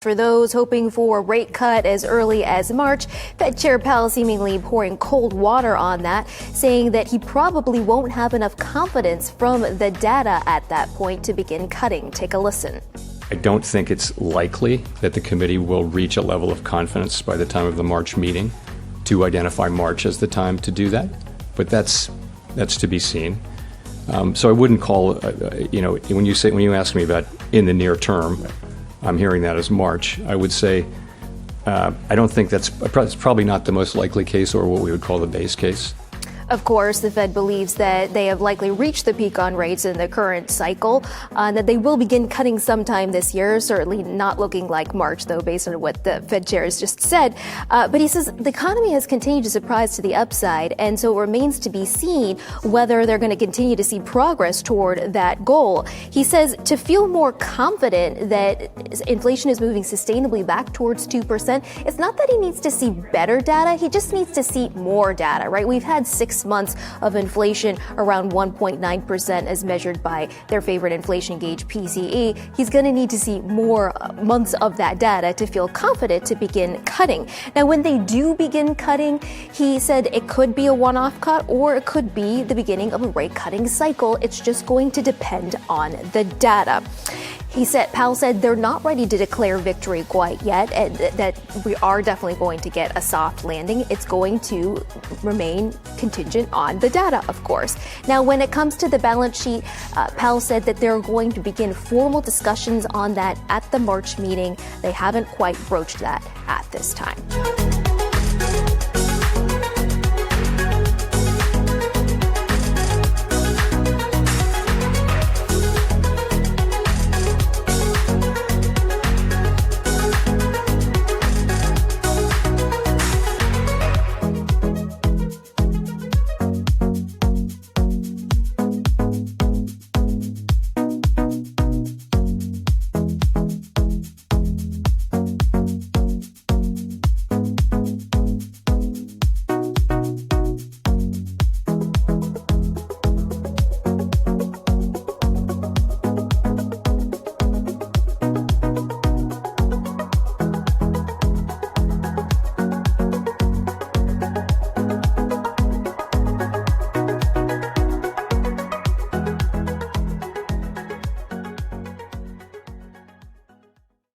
For those hoping for a rate cut as early as March, Fed Chair Powell seemingly pouring cold water on that, saying that he probably won't have enough confidence from the data at that point to begin cutting. Take a listen. I don't think it's likely that the committee will reach a level of confidence by the time of the March meeting to identify March as the time to do that, but that's to be seen. So I wouldn't call, when you ask me about in the near term, I'm hearing that as March. I would say I don't think it's probably not the most likely case or what we would call the base case. Of course, the Fed believes that they have likely reached the peak on rates in the current cycle, and that they will begin cutting sometime this year. Certainly not looking like March, though, based on what the Fed chair has just said. But he says the economy has continued to surprise to the upside, and so it remains to be seen whether they're going to continue to see progress toward that goal. He says to feel more confident that inflation is moving sustainably back towards 2%, it's not that he needs to see better data, he just needs to see more data, right? We've had 6 months of inflation around 1.9% as measured by their favorite inflation gauge, PCE. He's going to need to see more months of that data to feel confident to begin cutting. Now, when they do begin cutting, he said it could be a one-off cut or it could be the beginning of a rate cutting cycle. It's just going to depend on the data. Powell said they're not ready to declare victory quite yet, and that we are definitely going to get a soft landing. It's going to remain contingent on the data, of course. Now, when it comes to the balance sheet, Powell said that they're going to begin formal discussions on that at the March meeting. They haven't quite broached that at this time.